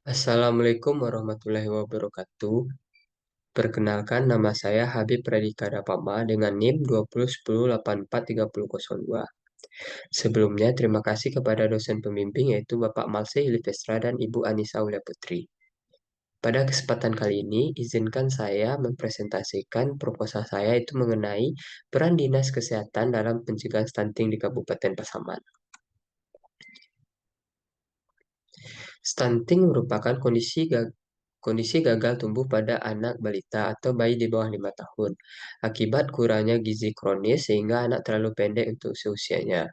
Assalamualaikum warahmatullahi wabarakatuh. Perkenalkan, nama saya Habib Pradika Dapama dengan NIM 2010843002. Sebelumnya, terima kasih kepada dosen pembimbing yaitu Bapak Malse Hilifestra dan Ibu Anissa Aulia Putri. Pada kesempatan kali ini, izinkan saya mempresentasikan proposal saya itu mengenai peran Dinas Kesehatan dalam pencegahan stunting di Kabupaten Pasaman. Stunting merupakan kondisi gagal tumbuh pada anak balita atau bayi di bawah 5 tahun akibat kurangnya gizi kronis sehingga anak terlalu pendek untuk seusianya.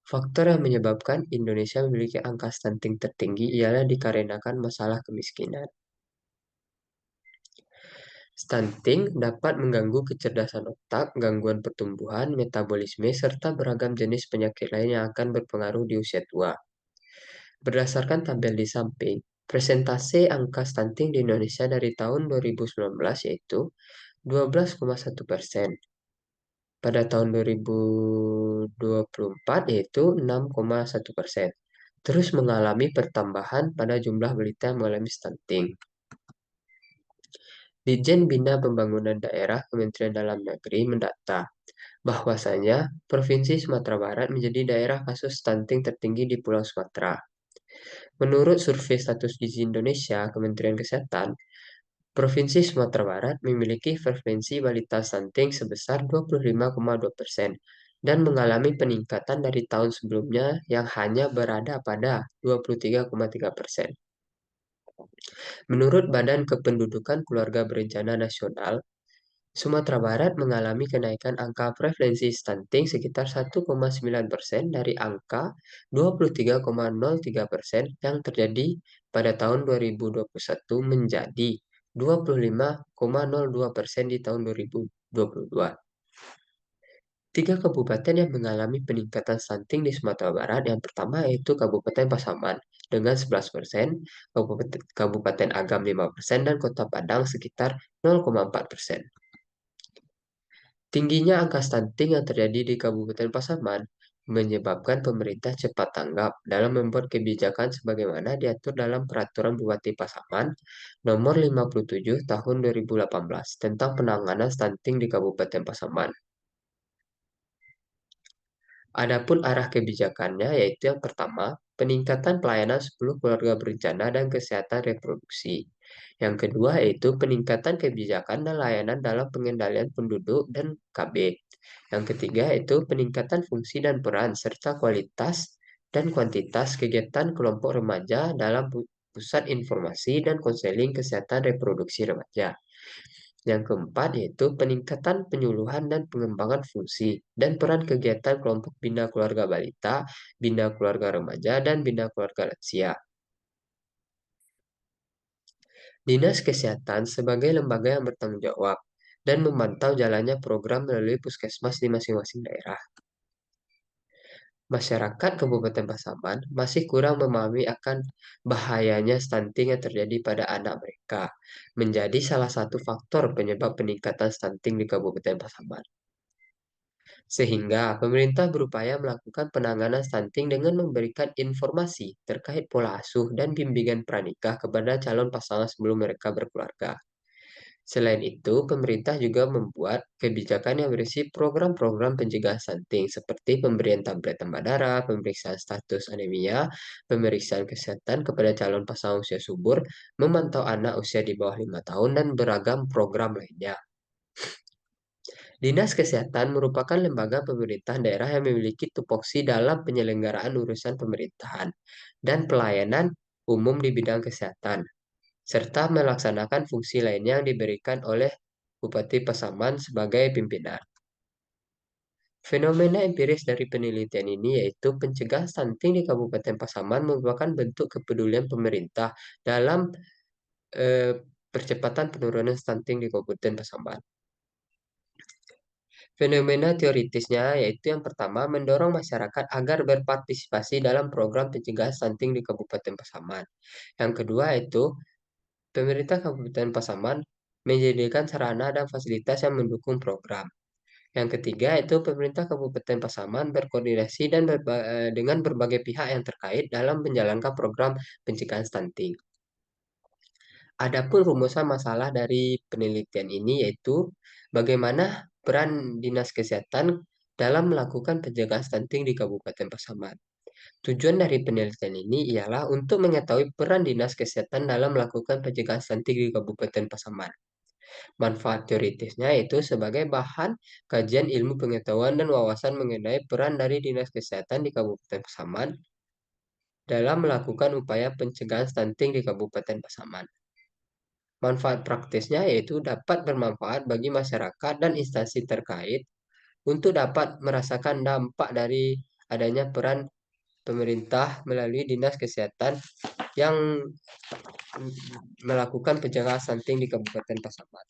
Faktor yang menyebabkan Indonesia memiliki angka stunting tertinggi ialah dikarenakan masalah kemiskinan. Stunting dapat mengganggu kecerdasan otak, gangguan pertumbuhan, metabolisme, serta beragam jenis penyakit lain yang akan berpengaruh di usia tua. Berdasarkan tabel di samping, presentase angka stunting di Indonesia dari tahun 2019 yaitu 12,1%. Pada tahun 2024 yaitu 6,1%. Terus mengalami pertambahan pada jumlah balita yang mengalami stunting. Ditjen Bina Pembangunan Daerah Kementerian Dalam Negeri mendata bahwasanya Provinsi Sumatera Barat menjadi daerah kasus stunting tertinggi di Pulau Sumatera. Menurut survei status gizi Indonesia, Kementerian Kesehatan, Provinsi Sumatera Barat memiliki frekuensi balita stunting sebesar 25,2% dan mengalami peningkatan dari tahun sebelumnya yang hanya berada pada 23,3%. Menurut Badan Kependudukan Keluarga Berencana Nasional, Sumatera Barat mengalami kenaikan angka prevalensi stunting sekitar 1,9% dari angka 23,03% yang terjadi pada tahun 2021 menjadi 25,02% di tahun 2022. Tiga kabupaten yang mengalami peningkatan stunting di Sumatera Barat yang pertama yaitu Kabupaten Pasaman dengan 11%, Kabupaten Agam 5%, dan Kota Padang sekitar 0,4%. Tingginya angka stunting yang terjadi di Kabupaten Pasaman menyebabkan pemerintah cepat tanggap dalam membuat kebijakan sebagaimana diatur dalam Peraturan Bupati Pasaman Nomor 57 Tahun 2018 tentang penanganan stunting di Kabupaten Pasaman. Adapun arah kebijakannya yaitu yang pertama, peningkatan pelayanan 10 keluarga berencana dan kesehatan reproduksi. Yang kedua yaitu peningkatan kebijakan dan layanan dalam pengendalian penduduk dan KB. Yang ketiga yaitu peningkatan fungsi dan peran serta kualitas dan kuantitas kegiatan kelompok remaja dalam pusat informasi dan konseling kesehatan reproduksi remaja. Yang keempat yaitu peningkatan penyuluhan dan pengembangan fungsi dan peran kegiatan kelompok bina keluarga balita, bina keluarga remaja, dan bina keluarga lansia. Dinas Kesehatan sebagai lembaga yang bertanggung jawab dan memantau jalannya program melalui puskesmas di masing-masing daerah. Masyarakat Kabupaten Pasaman masih kurang memahami akan bahayanya stunting yang terjadi pada anak mereka, menjadi salah satu faktor penyebab peningkatan stunting di Kabupaten Pasaman. Sehingga pemerintah berupaya melakukan penanganan stunting dengan memberikan informasi terkait pola asuh dan bimbingan pranikah kepada calon pasangan sebelum mereka berkeluarga. Selain itu, pemerintah juga membuat kebijakan yang berisi program-program pencegahan stunting seperti pemberian tablet tambah darah, pemeriksaan status anemia, pemeriksaan kesehatan kepada calon pasangan usia subur, memantau anak usia di bawah 5 tahun, dan beragam program lainnya. Dinas Kesehatan merupakan lembaga pemerintah daerah yang memiliki tupoksi dalam penyelenggaraan urusan pemerintahan dan pelayanan umum di bidang kesehatan, serta melaksanakan fungsi lainnya yang diberikan oleh Bupati Pasaman sebagai pimpinan. Fenomena empiris dari penelitian ini yaitu pencegahan stunting di Kabupaten Pasaman merupakan bentuk kepedulian pemerintah dalam eh, percepatan penurunan stunting di Kabupaten Pasaman. Fenomena teoritisnya yaitu yang pertama mendorong masyarakat agar berpartisipasi dalam program pencegahan stunting di Kabupaten Pasaman. Yang kedua yaitu pemerintah Kabupaten Pasaman menyediakan sarana dan fasilitas yang mendukung program. Yang ketiga itu pemerintah Kabupaten Pasaman berkoordinasi dan dengan berbagai pihak yang terkait dalam menjalankan program pencegahan stunting. Adapun rumusan masalah dari penelitian ini yaitu bagaimana peran Dinas Kesehatan dalam melakukan pencegahan stunting di Kabupaten Pasaman. Tujuan dari penelitian ini ialah untuk mengetahui peran Dinas Kesehatan dalam melakukan pencegahan stunting di Kabupaten Pasaman. Manfaat teoritisnya itu sebagai bahan kajian ilmu pengetahuan dan wawasan mengenai peran dari Dinas Kesehatan di Kabupaten Pasaman dalam melakukan upaya pencegahan stunting di Kabupaten Pasaman. Manfaat praktisnya yaitu dapat bermanfaat bagi masyarakat dan instansi terkait untuk dapat merasakan dampak dari adanya peran pemerintah melalui Dinas Kesehatan yang melakukan pencegahan stunting di Kabupaten Pasaman.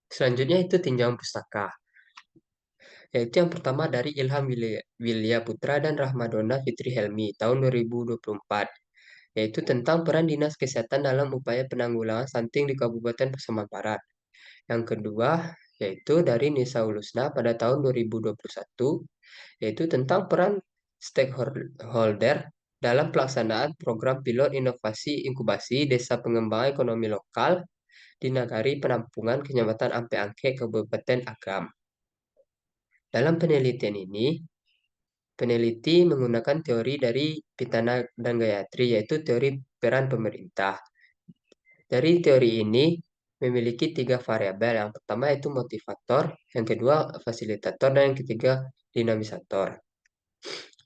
Selanjutnya itu tinjauan pustaka, yaitu yang pertama dari Ilham Wilya Putra dan Rahmadona Fitri Helmi tahun 2024, yaitu tentang peran Dinas Kesehatan dalam upaya penanggulangan stunting di Kabupaten Pasaman Barat. Yang kedua, yaitu dari Nisa Ulusna pada tahun 2021, yaitu tentang peran stakeholder dalam pelaksanaan program pilot inovasi inkubasi desa pengembangan ekonomi lokal di Nagari Penampungan Kecamatan Ampe Angke, Kabupaten Agam. Dalam penelitian ini, peneliti menggunakan teori dari Pitana dan Gayatri, yaitu teori peran pemerintah. Dari teori ini memiliki tiga variabel. Yang pertama itu motivator, yang kedua fasilitator, dan yang ketiga dinamisator.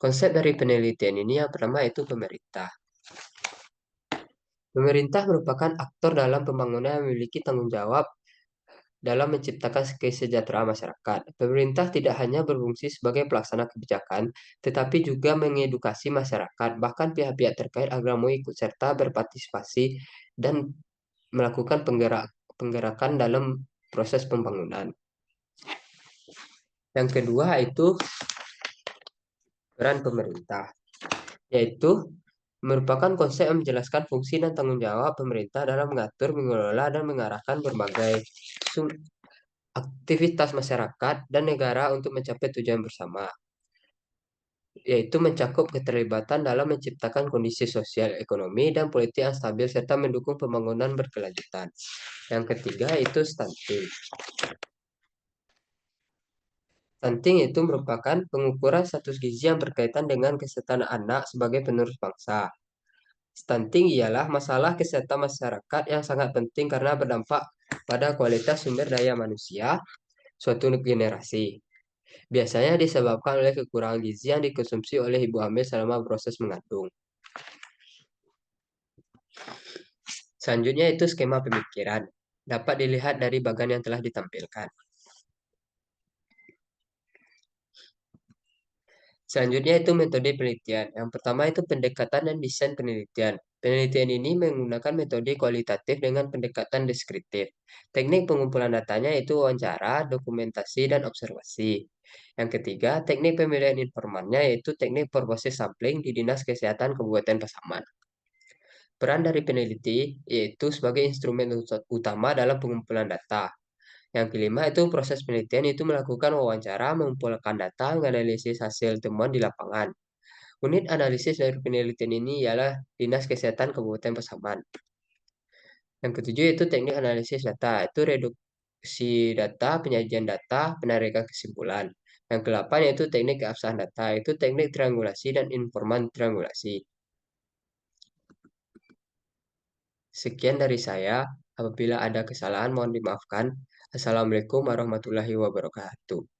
Konsep dari penelitian ini yang pertama itu pemerintah. Pemerintah merupakan aktor dalam pembangunan yang memiliki tanggung jawab dalam menciptakan kesejahteraan masyarakat. Pemerintah tidak hanya berfungsi sebagai pelaksana kebijakan, tetapi juga mengedukasi masyarakat, bahkan pihak-pihak terkait agar mau ikut serta berpartisipasi dan melakukan penggerakan dalam proses pembangunan. Yang kedua itu peran pemerintah, yaitu merupakan konsep yang menjelaskan fungsi dan tanggung jawab pemerintah dalam mengatur, mengelola, dan mengarahkan berbagai aktivitas masyarakat dan negara untuk mencapai tujuan bersama, yaitu mencakup keterlibatan dalam menciptakan kondisi sosial, ekonomi, dan politik yang stabil serta mendukung pembangunan berkelanjutan. Yang ketiga itu stunting. Stunting itu merupakan pengukuran status gizi yang berkaitan dengan kesehatan anak sebagai penerus bangsa. Stunting ialah masalah kesehatan masyarakat yang sangat penting karena berdampak pada kualitas sumber daya manusia suatu generasi. Biasanya disebabkan oleh kekurangan gizi yang dikonsumsi oleh ibu hamil selama proses mengandung. Selanjutnya itu skema pemikiran. Dapat dilihat dari bagan yang telah ditampilkan. Selanjutnya itu metode penelitian. Yang pertama itu pendekatan dan desain penelitian. Penelitian ini menggunakan metode kualitatif dengan pendekatan deskriptif. Teknik pengumpulan datanya itu wawancara, dokumentasi, dan observasi. Yang ketiga, teknik pemilihan informannya yaitu teknik berbasis sampling di Dinas Kesehatan Kabupaten Pasaman. Peran dari peneliti yaitu sebagai instrumen utama dalam pengumpulan data. Yang kelima itu proses penelitian itu melakukan wawancara, mengumpulkan data, menganalisis hasil temuan di lapangan. Unit analisis dari penelitian ini ialah Dinas Kesehatan Kabupaten Pasaman. Yang ketujuh itu teknik analisis data, itu reduksi data, penyajian data, penarikan kesimpulan. Yang kedelapan yaitu teknik keabsahan data, itu teknik triangulasi dan informan triangulasi. Sekian dari saya. Apabila ada kesalahan mohon dimaafkan. Assalamualaikum warahmatullahi wabarakatuh.